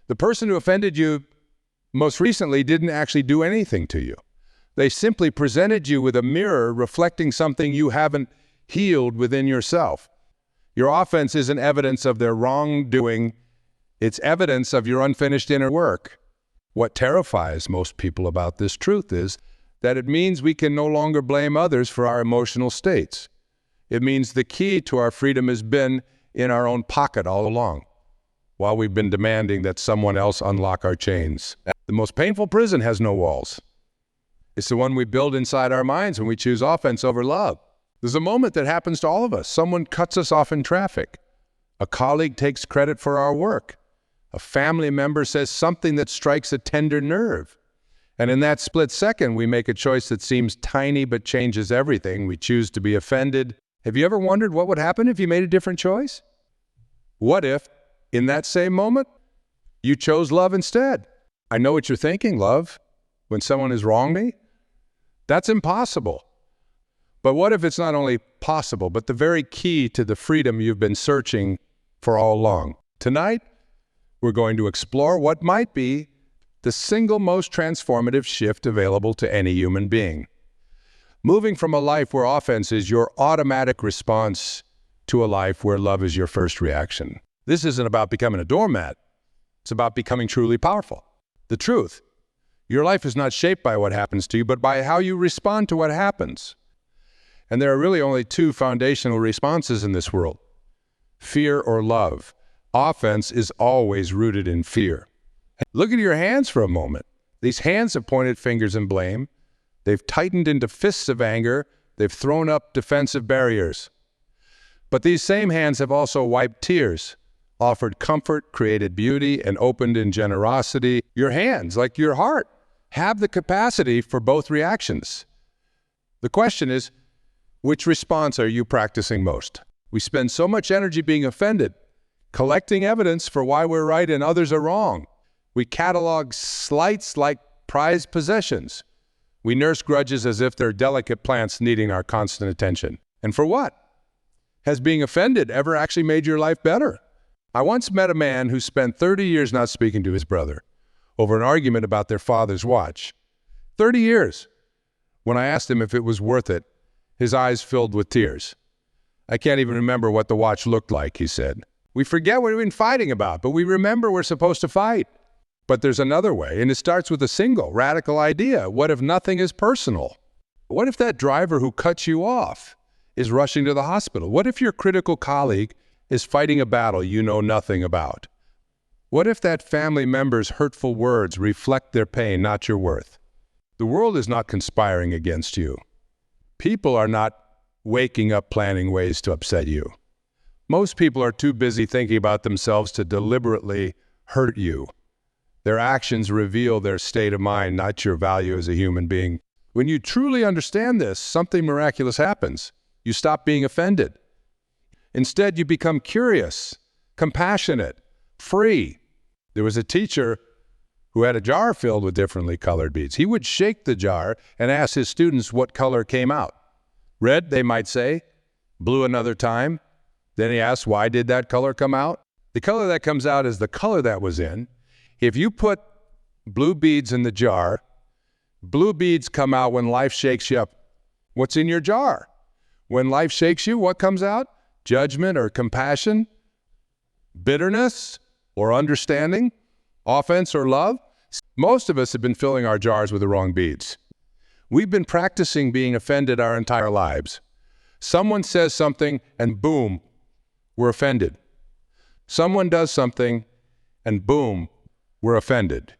The person who offended you most recently didn't actually do anything to you. They simply presented you with a mirror reflecting something you haven't healed within yourself. Your offense isn't evidence of their wrongdoing. It's evidence of your unfinished inner work. What terrifies most people about this truth is that it means we can no longer blame others for our emotional states. It means the key to our freedom has been in our own pocket all along, while we've been demanding that someone else unlock our chains. The most painful prison has no walls. It's the one we build inside our minds when we choose offense over love. There's a moment that happens to all of us. Someone cuts us off in traffic. A colleague takes credit for our work. A family member says something that strikes a tender nerve. And in that split second, we make a choice that seems tiny but changes everything. We choose to be offended. Have you ever wondered what would happen if you made a different choice? What if, in that same moment, you chose love instead? I know what you're thinking, love, when someone has wronged me. That's impossible. But what if it's not only possible, but the very key to the freedom you've been searching for all along? Tonight, we're going to explore what might be the single most transformative shift available to any human being. Moving from a life where offense is your automatic response to a life where love is your first reaction. This isn't about becoming a doormat. It's about becoming truly powerful. The truth, your life is not shaped by what happens to you, but by how you respond to what happens. And there are really only two foundational responses in this world: fear or love. Offense is always rooted in fear. Look at your hands for a moment. These hands have pointed fingers and blame. They've tightened into fists of anger. They've thrown up defensive barriers. But these same hands have also wiped tears, offered comfort, created beauty, and opened in generosity. Your hands, like your heart, have the capacity for both reactions. The question is, which response are you practicing most? We spend so much energy being offended, collecting evidence for why we're right and others are wrong. We catalog slights like prized possessions. We nurse grudges as if they're delicate plants needing our constant attention. And for what? Has being offended ever actually made your life better? I once met a man who spent 30 years not speaking to his brother over an argument about their father's watch. 30 years. When I asked him if it was worth it, his eyes filled with tears. I can't even remember what the watch looked like, he said. We forget what we've been fighting about, but we remember we're supposed to fight. But there's another way, and it starts with a single, radical idea. What if nothing is personal? What if that driver who cuts you off is rushing to the hospital? What if your critical colleague is fighting a battle you know nothing about? What if that family member's hurtful words reflect their pain, not your worth? The world is not conspiring against you. People are not waking up planning ways to upset you. Most people are too busy thinking about themselves to deliberately hurt you. Their actions reveal their state of mind, not your value as a human being. When you truly understand this, something miraculous happens. You stop being offended. Instead, you become curious, compassionate, free. There was a teacher who had a jar filled with differently colored beads. He would shake the jar and ask his students what color came out. Red, they might say. Blue another time. Then he asked, why did that color come out? The color that comes out is the color that was in. If you put blue beads in the jar, blue beads come out when life shakes you up. What's in your jar? When life shakes you, what comes out? Judgment or compassion, bitterness or understanding, offense or love. Most of us have been filling our jars with the wrong beads. We've been practicing being offended our entire lives. Someone says something and boom, we're offended. Someone does something and boom, we're offended.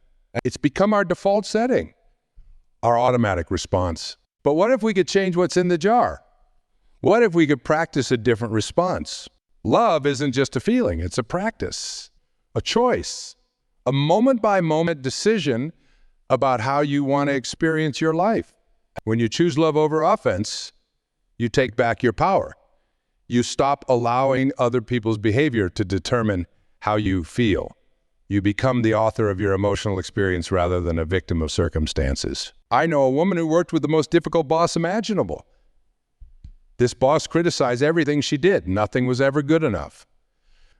It's become our default setting, our automatic response. But what if we could change what's in the jar? What if we could practice a different response? Love isn't just a feeling, it's a practice, a choice, a moment-by-moment decision about how you want to experience your life. When you choose love over offense, you take back your power. You stop allowing other people's behavior to determine how you feel. You become the author of your emotional experience rather than a victim of circumstances. I know a woman who worked with the most difficult boss imaginable. This boss criticized everything she did. Nothing was ever good enough.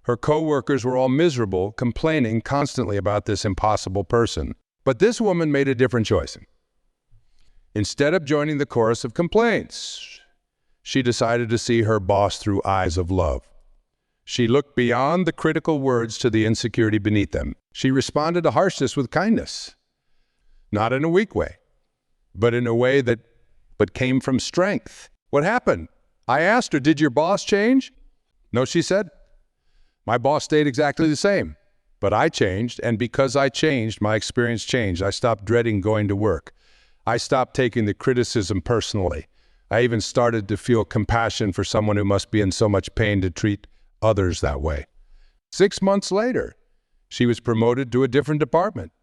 Her coworkers were all miserable, complaining constantly about this impossible person. But this woman made a different choice. Instead of joining the chorus of complaints, she decided to see her boss through eyes of love. She looked beyond the critical words to the insecurity beneath them. She responded to harshness with kindness, not in a weak way, but in a way that came from strength. What happened? I asked her, did your boss change? No, she said. My boss stayed exactly the same, but I changed, and because I changed, my experience changed. I stopped dreading going to work. I stopped taking the criticism personally. I even started to feel compassion for someone who must be in so much pain to treat others that way. 6 months later, she was promoted to a different department.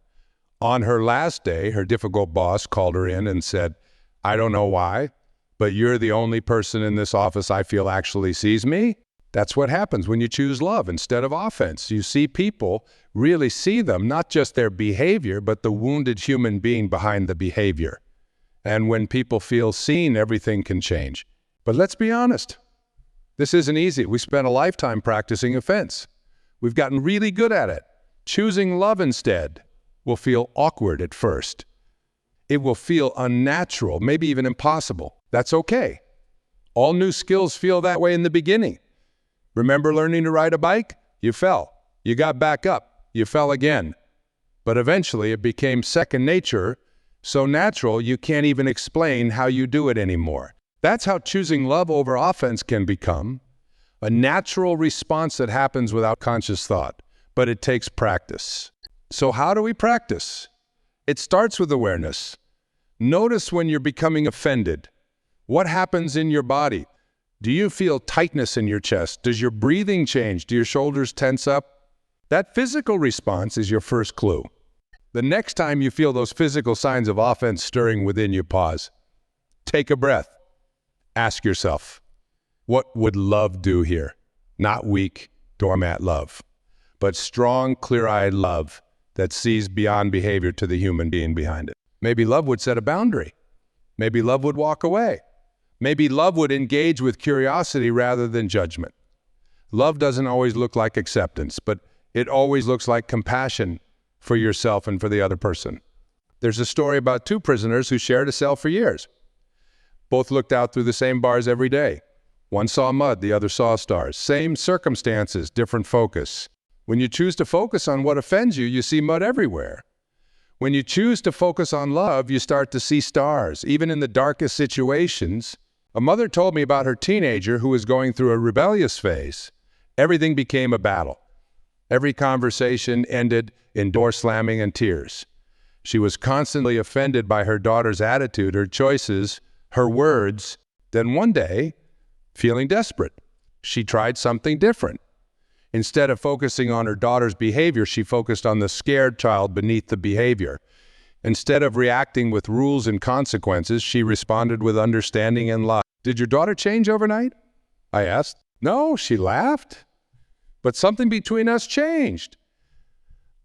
On her last day, her difficult boss called her in and said, I don't know why, but you're the only person in this office I feel actually sees me. That's what happens when you choose love instead of offense. You see people, really see them, not just their behavior, but the wounded human being behind the behavior. And when people feel seen, everything can change. But let's be honest. This isn't easy. We spent a lifetime practicing offense. We've gotten really good at it. Choosing love instead will feel awkward at first. It will feel unnatural, maybe even impossible. That's okay. All new skills feel that way in the beginning. Remember learning to ride a bike? You fell. You got back up. You fell again. But eventually it became second nature, so natural you can't even explain how you do it anymore. That's how choosing love over offense can become a natural response that happens without conscious thought, but it takes practice. So how do we practice? It starts with awareness. Notice when you're becoming offended. What happens in your body? Do you feel tightness in your chest? Does your breathing change? Do your shoulders tense up? That physical response is your first clue. The next time you feel those physical signs of offense stirring within you, pause. Take a breath. Ask yourself, what would love do here? Not weak, doormat love, but strong, clear-eyed love that sees beyond behavior to the human being behind it. Maybe love would set a boundary. Maybe love would walk away. Maybe love would engage with curiosity rather than judgment. Love doesn't always look like acceptance, but it always looks like compassion for yourself and for the other person. There's a story about two prisoners who shared a cell for years. Both looked out through the same bars every day. One saw mud, the other saw stars. Same circumstances, different focus. When you choose to focus on what offends you, you see mud everywhere. When you choose to focus on love, you start to see stars, even in the darkest situations. A mother told me about her teenager who was going through a rebellious phase. Everything became a battle. Every conversation ended in door slamming and tears. She was constantly offended by her daughter's attitude, her choices, her words. Then one day, feeling desperate, she tried something different. Instead of focusing on her daughter's behavior, she focused on the scared child beneath the behavior. Instead of reacting with rules and consequences, she responded with understanding and love. Did your daughter change overnight? I asked. No, she laughed. But something between us changed.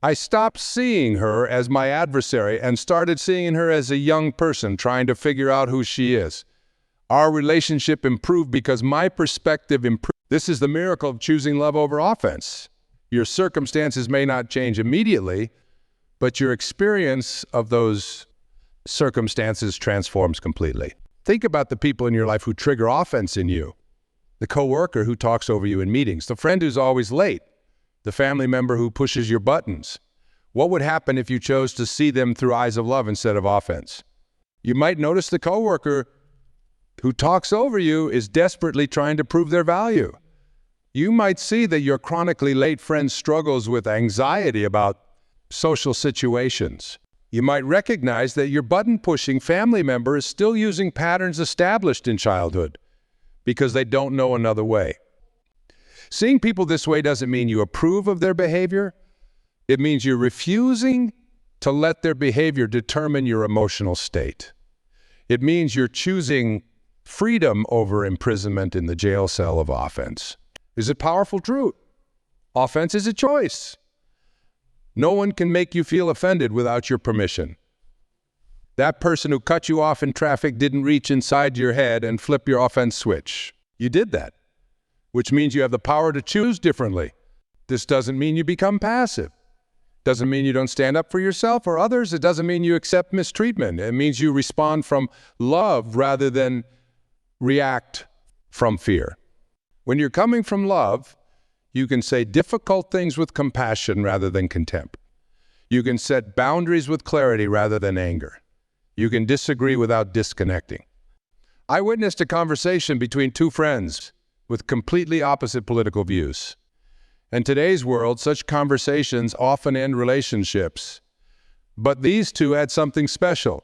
I stopped seeing her as my adversary and started seeing her as a young person trying to figure out who she is. Our relationship improved because my perspective improved. This is the miracle of choosing love over offense. Your circumstances may not change immediately, but your experience of those circumstances transforms completely. Think about the people in your life who trigger offense in you. The coworker who talks over you in meetings, the friend who's always late, the family member who pushes your buttons. What would happen if you chose to see them through eyes of love instead of offense? You might notice the coworker who talks over you is desperately trying to prove their value. You might see that your chronically late friend struggles with anxiety about social situations. You might recognize that your button-pushing family member is still using patterns established in childhood because they don't know another way. Seeing people this way doesn't mean you approve of their behavior. It means you're refusing to let their behavior determine your emotional state. It means you're choosing freedom over imprisonment in the jail cell of offense. Is it powerful? True. Offense is a choice. No one can make you feel offended without your permission. That person who cut you off in traffic didn't reach inside your head and flip your offense switch. You did that, which means you have the power to choose differently. This doesn't mean you become passive. Doesn't mean you don't stand up for yourself or others. It doesn't mean you accept mistreatment. It means you respond from love rather than react from fear. When you're coming from love, you can say difficult things with compassion rather than contempt. You can set boundaries with clarity rather than anger. You can disagree without disconnecting. I witnessed a conversation between two friends with completely opposite political views. In today's world, such conversations often end relationships. But these two had something special.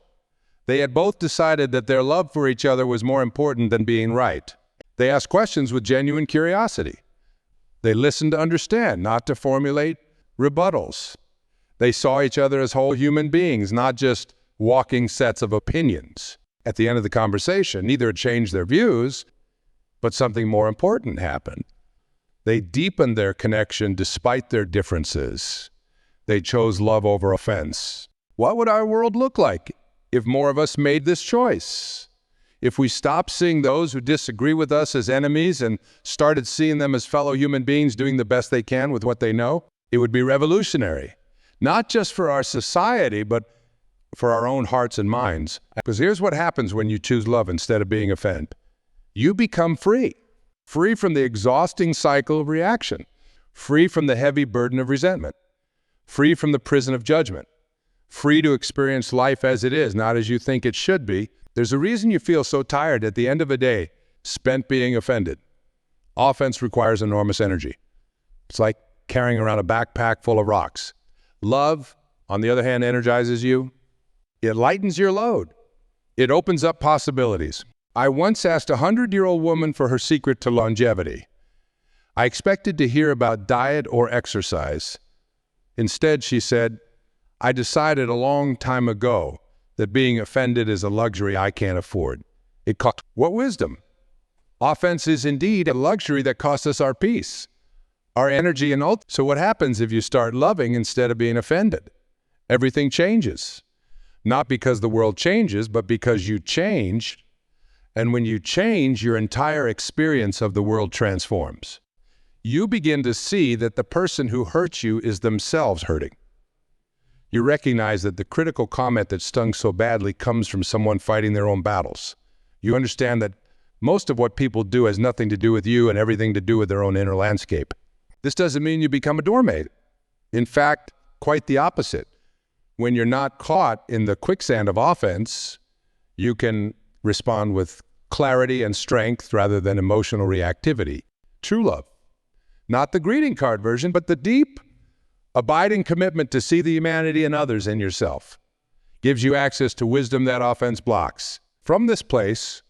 They had both decided that their love for each other was more important than being right. They asked questions with genuine curiosity. They listened to understand, not to formulate rebuttals. They saw each other as whole human beings, not just walking sets of opinions. At the end of the conversation, neither had changed their views, but something more important happened. They deepened their connection despite their differences. They chose love over offense. What would our world look like if more of us made this choice? If we stopped seeing those who disagree with us as enemies and started seeing them as fellow human beings doing the best they can with what they know, it would be revolutionary. Not just for our society, but for our own hearts and minds. Because here's what happens when you choose love instead of being offended. You become free. Free from the exhausting cycle of reaction, free from the heavy burden of resentment, free from the prison of judgment, free to experience life as it is, not as you think it should be. There's a reason you feel so tired at the end of a day spent being offended. Offense requires enormous energy. It's like carrying around a backpack full of rocks. Love, on the other hand, energizes you. It lightens your load. It opens up possibilities. I once asked a 100-year-old woman for her secret to longevity. I expected to hear about diet or exercise. Instead, she said, I decided a long time ago that being offended is a luxury I can't afford. It cost. What wisdom? Offense is indeed a luxury that costs us our peace, our energy, and all. So what happens if you start loving instead of being offended? Everything changes. Not because the world changes, but because you change. And when you change, your entire experience of the world transforms. You begin to see that the person who hurts you is themselves hurting. You recognize that the critical comment that stung so badly comes from someone fighting their own battles. You understand that most of what people do has nothing to do with you and everything to do with their own inner landscape. This doesn't mean you become a doormat. In fact, quite the opposite. When you're not caught in the quicksand of offense, you can respond with clarity and strength rather than emotional reactivity. True love. Not the greeting card version, but the deep, abiding commitment to see the humanity in others and yourself. Gives you access to wisdom that offense blocks. From this place,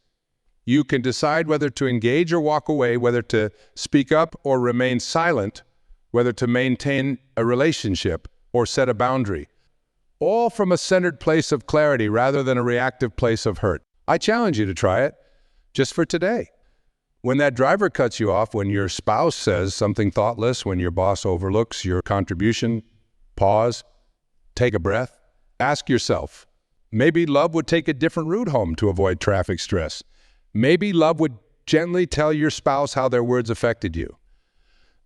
you can decide whether to engage or walk away, whether to speak up or remain silent, whether to maintain a relationship or set a boundary. All from a centered place of clarity rather than a reactive place of hurt. I challenge you to try it, just for today. When that driver cuts you off, when your spouse says something thoughtless, when your boss overlooks your contribution, pause, take a breath, ask yourself, maybe love would take a different route home to avoid traffic stress. Maybe love would gently tell your spouse how their words affected you.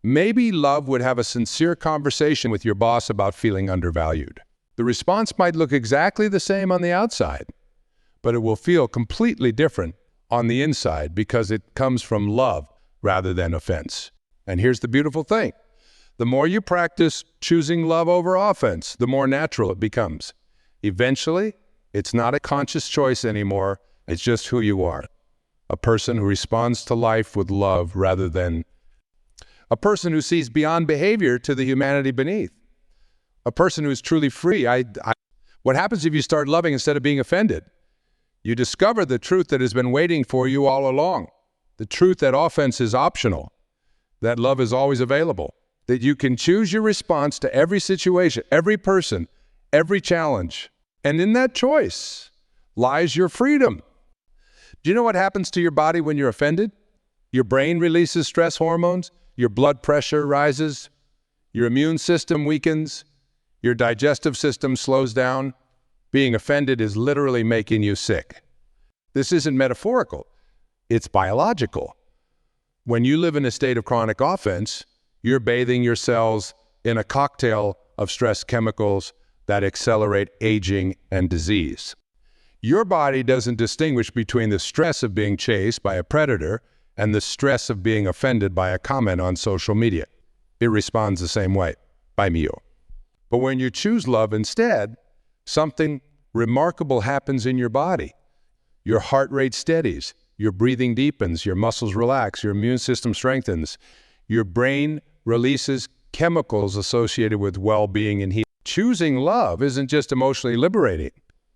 Maybe love would have a sincere conversation with your boss about feeling undervalued. The response might look exactly the same on the outside, but it will feel completely different on the inside because it comes from love rather than offense. And here's the beautiful thing. The more you practice choosing love over offense, the more natural it becomes. Eventually, it's not a conscious choice anymore. It's just who you are. A person who responds to life with love rather than a person who sees beyond behavior to the humanity beneath. A person who is truly free. What happens if you start loving instead of being offended? You discover the truth that has been waiting for you all along. The truth that offense is optional, that love is always available, that you can choose your response to every situation, every person, every challenge. And in that choice lies your freedom. Do you know what happens to your body when you're offended? Your brain releases stress hormones, your blood pressure rises, your immune system weakens, your digestive system slows down. Being offended is literally making you sick. This isn't metaphorical, it's biological. When you live in a state of chronic offense, You're bathing your cells in a cocktail of stress chemicals that accelerate aging and disease. Your body doesn't distinguish between the stress of being chased by a predator and the stress of being offended by a comment on social media. It responds the same way, by me. But when you choose love instead, something remarkable happens in your body. Your heart rate steadies, your breathing deepens, your muscles relax, your immune system strengthens, your brain releases chemicals associated with well-being and healing. Choosing love isn't just emotionally liberating,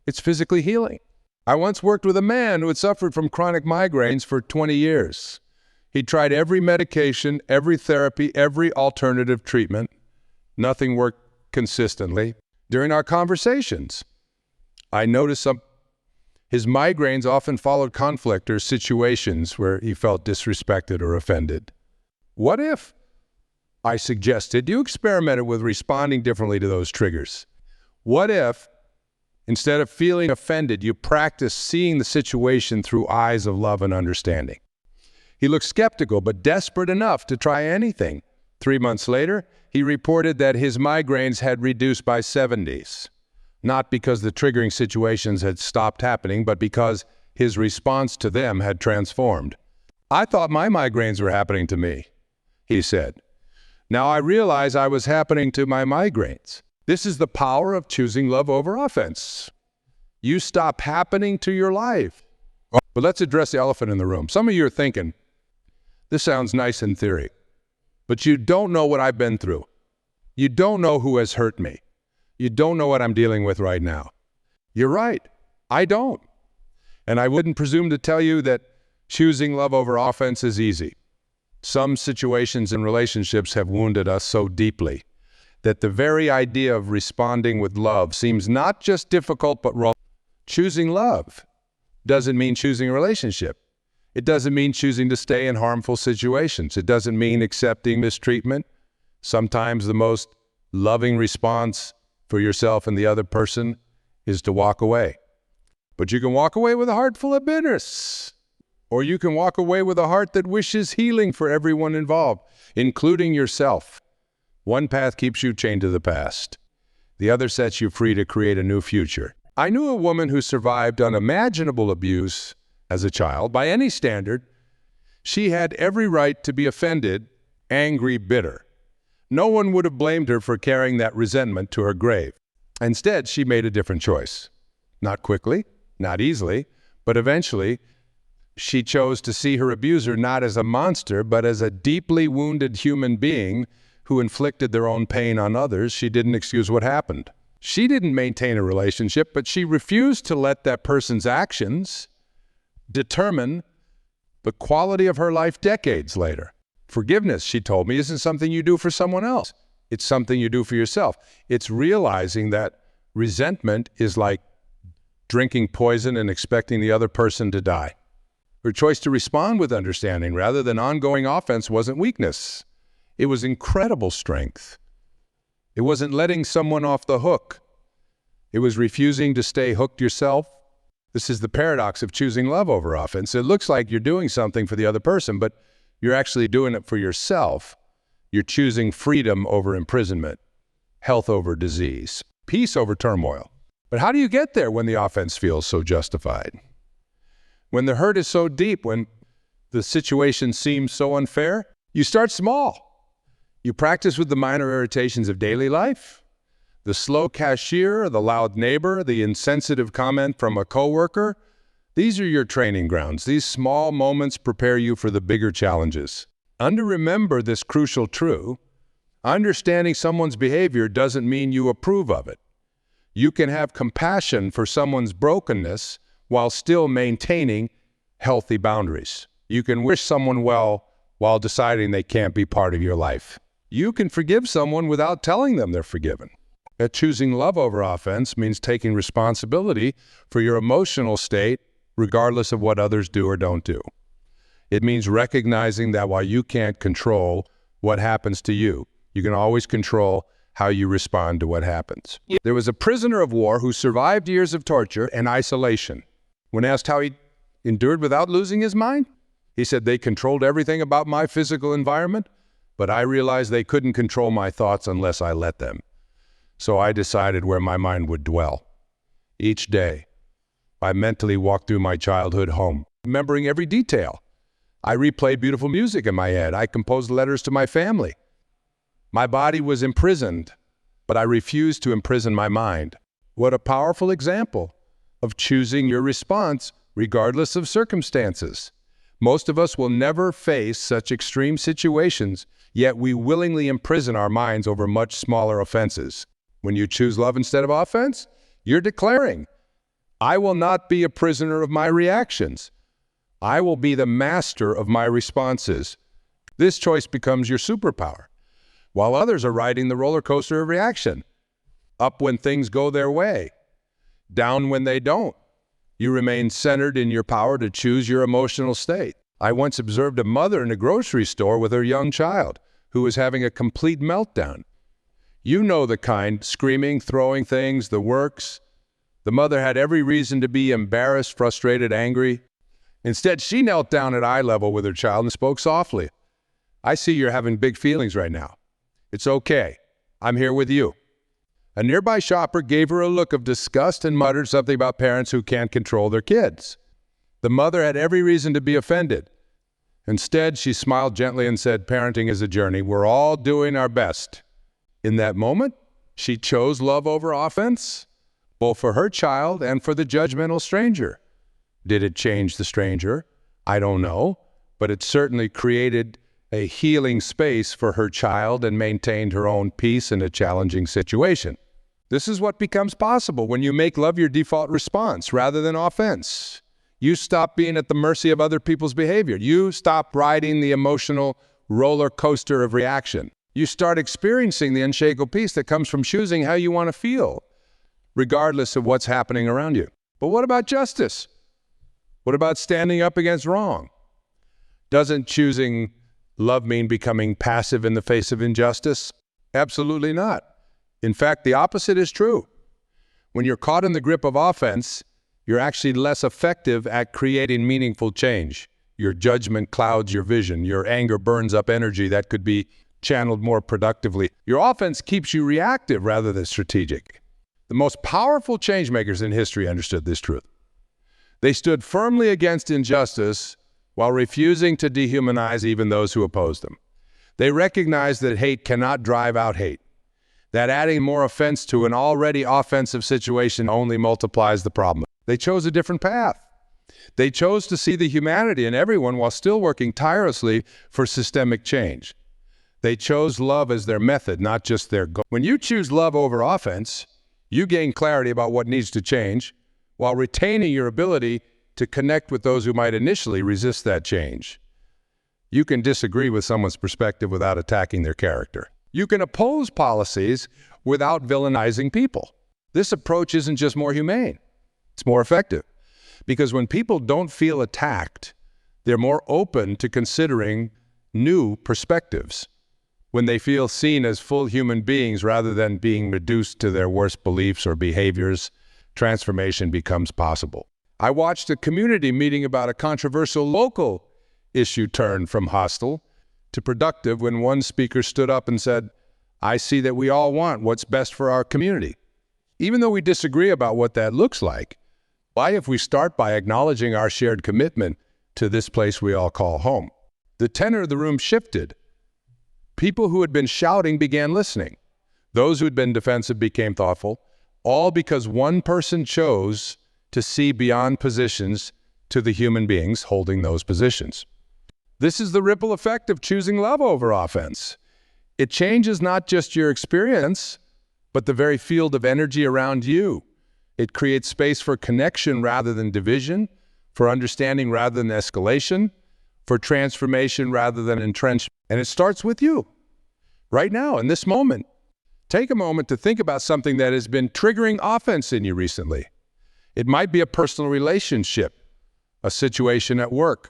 it's physically healing. I once worked with a man who had suffered from chronic migraines for 20 years. He tried every medication, every therapy, every alternative treatment. Nothing worked consistently. During our conversations, I noticed his migraines often followed conflict or situations where he felt disrespected or offended. What if, I suggested, you experimented with responding differently to those triggers? What if, instead of feeling offended, you practice seeing the situation through eyes of love and understanding? He looked skeptical, but desperate enough to try anything. 3 months later, he reported that his migraines had reduced by 70s. Not because the triggering situations had stopped happening, but because his response to them had transformed. I thought my migraines were happening to me, he said. Now I realize I was happening to my migraines. This is the power of choosing love over offense. You stop happening to your life. But let's address the elephant in the room. Some of you are thinking, this sounds nice in theory, but you don't know what I've been through. You don't know who has hurt me. You don't know what I'm dealing with right now. You're right, I don't. And I wouldn't presume to tell you that choosing love over offense is easy. Some situations and relationships have wounded us so deeply that the very idea of responding with love seems not just difficult but wrong. Choosing love doesn't mean choosing a relationship. It doesn't mean choosing to stay in harmful situations. It doesn't mean accepting mistreatment. Sometimes the most loving response for yourself and the other person is to walk away. But you can walk away with a heart full of bitterness. Or you can walk away with a heart that wishes healing for everyone involved, including yourself. One path keeps you chained to the past. The other sets you free to create a new future. I knew a woman who survived unimaginable abuse as a child. By any standard, she had every right to be offended, angry, bitter. No one would have blamed her for carrying that resentment to her grave. Instead, she made a different choice. Not quickly, not easily, but eventually, she chose to see her abuser not as a monster, but as a deeply wounded human being who inflicted their own pain on others. She didn't excuse what happened. She didn't maintain a relationship, but she refused to let that person's actions determine the quality of her life decades later. Forgiveness, she told me, isn't something you do for someone else. It's something you do for yourself. It's realizing that resentment is like drinking poison and expecting the other person to die. Her choice to respond with understanding rather than ongoing offense wasn't weakness. It was incredible strength. It wasn't letting someone off the hook. It was refusing to stay hooked yourself. This is the paradox of choosing love over offense. It looks like you're doing something for the other person, but you're actually doing it for yourself. You're choosing freedom over imprisonment, health over disease, peace over turmoil. But how do you get there when the offense feels so justified? When the hurt is so deep, when the situation seems so unfair, you start small. You practice with the minor irritations of daily life, the slow cashier, the loud neighbor, the insensitive comment from a coworker. These are your training grounds. These small moments prepare you for the bigger challenges. Remember this crucial truth: understanding someone's behavior doesn't mean you approve of it. You can have compassion for someone's brokenness while still maintaining healthy boundaries. You can wish someone well while deciding they can't be part of your life. You can forgive someone without telling them they're forgiven. Choosing love over offense means taking responsibility for your emotional state regardless of what others do or don't do. It means recognizing that while you can't control what happens to you, you can always control how you respond to what happens. There was a prisoner of war who survived years of torture and isolation. When asked how he endured without losing his mind, he said, "They controlled everything about my physical environment, but I realized they couldn't control my thoughts unless I let them. So I decided where my mind would dwell. Each day, I mentally walked through my childhood home, remembering every detail. I replayed beautiful music in my head. I composed letters to my family. My body was imprisoned, but I refused to imprison my mind. What a powerful example of choosing your response regardless of circumstances. Most of us will never face such extreme situations, yet we willingly imprison our minds over much smaller offenses. When you choose love instead of offense, you're declaring, I will not be a prisoner of my reactions. I will be the master of my responses. This choice becomes your superpower, while others are riding the roller coaster of reaction. Up when things go their way, down when they don't. You remain centered in your power to choose your emotional state. I once observed a mother in a grocery store with her young child who was having a complete meltdown. You know the kind, screaming, throwing things, the works. The mother had every reason to be embarrassed, frustrated, angry. Instead, she knelt down at eye level with her child and spoke softly. I see you're having big feelings right now. It's okay. I'm here with you. A nearby shopper gave her a look of disgust and muttered something about parents who can't control their kids. The mother had every reason to be offended. Instead, she smiled gently and said, parenting is a journey. We're all doing our best. In that moment, she chose love over offense, both for her child and for the judgmental stranger. Did it change the stranger? I don't know, but it certainly created a healing space for her child and maintained her own peace in a challenging situation. This is what becomes possible when you make love your default response rather than offense. You stop being at the mercy of other people's behavior. You stop riding the emotional roller coaster of reaction. You start experiencing the unshakable peace that comes from choosing how you want to feel, regardless of what's happening around you. But what about justice? What about standing up against wrong? Doesn't choosing love mean becoming passive in the face of injustice? Absolutely not. In fact, the opposite is true. When you're caught in the grip of offense, you're actually less effective at creating meaningful change. Your judgment clouds your vision. Your anger burns up energy that could be channeled more productively. Your offense keeps you reactive rather than strategic. The most powerful change makers in history understood this truth. They stood firmly against injustice while refusing to dehumanize even those who opposed them. They recognized that hate cannot drive out hate, that adding more offense to an already offensive situation only multiplies the problem. They chose a different path. They chose to see the humanity in everyone while still working tirelessly for systemic change. They chose love as their method, not just their goal. When you choose love over offense, you gain clarity about what needs to change while retaining your ability to connect with those who might initially resist that change. You can disagree with someone's perspective without attacking their character. You can oppose policies without villainizing people. This approach isn't just more humane, it's more effective. Because when people don't feel attacked, they're more open to considering new perspectives. When they feel seen as full human beings rather than being reduced to their worst beliefs or behaviors, transformation becomes possible. I watched a community meeting about a controversial local issue turn from hostile to productive when one speaker stood up and said, I see that we all want what's best for our community. Even though we disagree about what that looks like, why if we start by acknowledging our shared commitment to this place we all call home? The tenor of the room shifted. People who had been shouting began listening. Those who had been defensive became thoughtful, all because one person chose to see beyond positions to the human beings holding those positions. This is the ripple effect of choosing love over offense. It changes not just your experience, but the very field of energy around you. It creates space for connection rather than division, for understanding rather than escalation, for transformation rather than entrenchment. And it starts with you, right now, in this moment. Take a moment to think about something that has been triggering offense in you recently. It might be a personal relationship, a situation at work,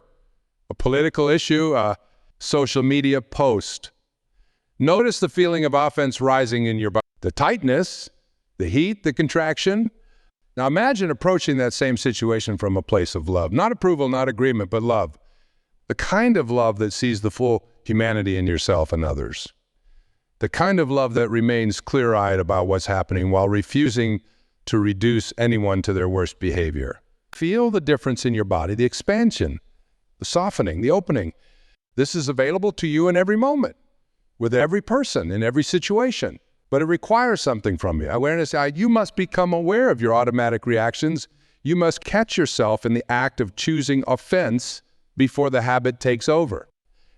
a political issue, a social media post. Notice the feeling of offense rising in your body. The tightness, the heat, the contraction. Now imagine approaching that same situation from a place of love. Not approval, not agreement, but love. The kind of love that sees the full humanity in yourself and others. The kind of love that remains clear-eyed about what's happening while refusing to reduce anyone to their worst behavior. Feel the difference in your body, the expansion, the softening, the opening. This is available to you in every moment, with every person, in every situation. But it requires something from you. Awareness, you must become aware of your automatic reactions. You must catch yourself in the act of choosing offense before the habit takes over.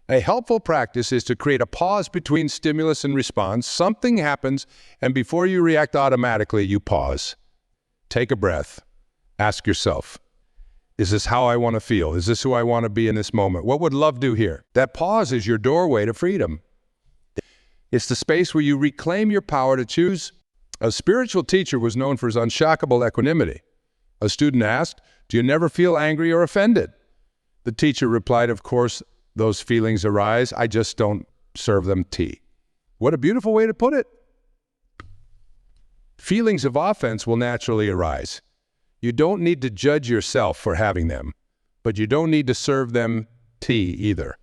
A helpful practice is to create a pause between stimulus and response. Something happens, and before you react automatically, you pause. Take a breath. Ask yourself, is this how I want to feel? Is this who I want to be in this moment? What would love do here? That pause is your doorway to freedom. It's the space where you reclaim your power to choose. A spiritual teacher was known for his unshockable equanimity. A student asked, do you never feel angry or offended? The teacher replied, of course, those feelings arise. I just don't serve them tea. What a beautiful way to put it. Feelings of offense will naturally arise. You don't need to judge yourself for having them, but you don't need to serve them tea either.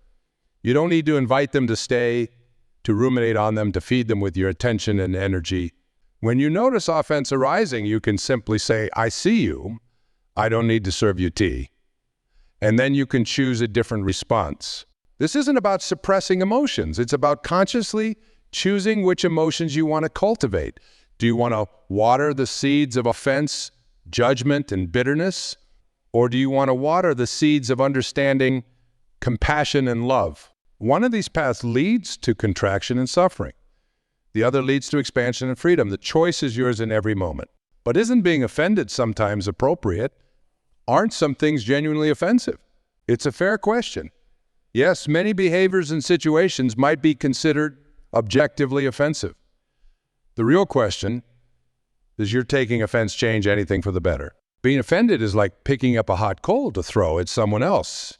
You don't need to invite them to stay, to ruminate on them, to feed them with your attention and energy. When you notice offense arising, you can simply say, I see you. I don't need to serve you tea. And then you can choose a different response. This isn't about suppressing emotions. It's about consciously choosing which emotions you want to cultivate. Do you want to water the seeds of offense, judgment, and bitterness? Or do you want to water the seeds of understanding, compassion, and love? One of these paths leads to contraction and suffering. The other leads to expansion and freedom. The choice is yours in every moment. But isn't being offended sometimes appropriate? Aren't some things genuinely offensive? It's a fair question. Yes, many behaviors and situations might be considered objectively offensive. The real question, does your taking offense change anything for the better? Being offended is like picking up a hot coal to throw at someone else.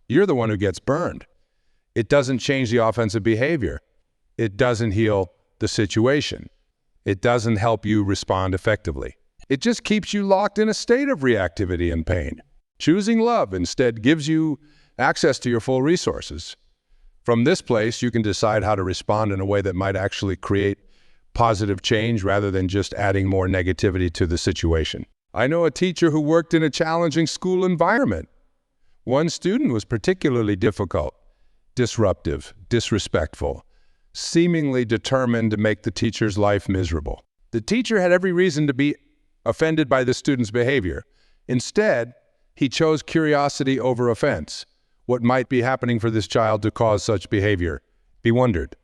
You're the one who gets burned. It doesn't change the offensive behavior. It doesn't heal the situation. It doesn't help you respond effectively. It just keeps you locked in a state of reactivity and pain. Choosing love instead gives you access to your full resources. From this place, you can decide how to respond in a way that might actually create positive change rather than just adding more negativity to the situation. I know a teacher who worked in a challenging school environment. One student was particularly difficult, disruptive, disrespectful, seemingly determined to make the teacher's life miserable. The teacher had every reason to be offended by the student's behavior. Instead, he chose curiosity over offense. What might be happening for this child to cause such behavior? He wondered.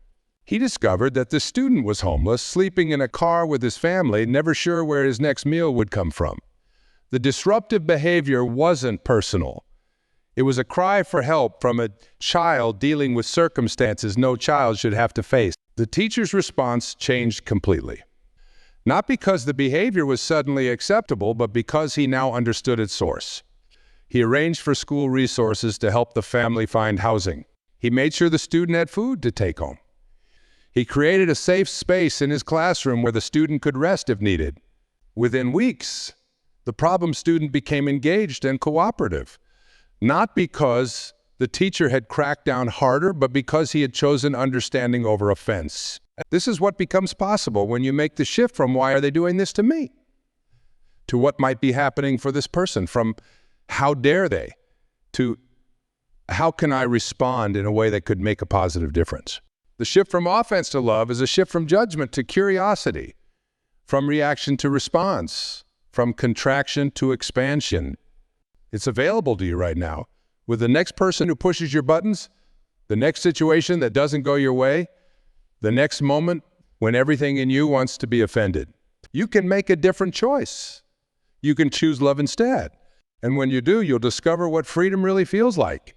He discovered that the student was homeless, sleeping in a car with his family, never sure where his next meal would come from. The disruptive behavior wasn't personal. It was a cry for help from a child dealing with circumstances no child should have to face. The teacher's response changed completely. Not because the behavior was suddenly acceptable, but because he now understood its source. He arranged for school resources to help the family find housing. He made sure the student had food to take home. He created a safe space in his classroom where the student could rest if needed. Within weeks, the problem student became engaged and cooperative, not because the teacher had cracked down harder, but because he had chosen understanding over offense. This is what becomes possible when you make the shift from why are they doing this to me to what might be happening for this person, from how dare they to how can I respond in a way that could make a positive difference. The shift from offense to love is a shift from judgment to curiosity, from reaction to response, from contraction to expansion. It's available to you right now. With the next person who pushes your buttons, the next situation that doesn't go your way, the next moment when everything in you wants to be offended. You can make a different choice. You can choose love instead. And when you do, you'll discover what freedom really feels like.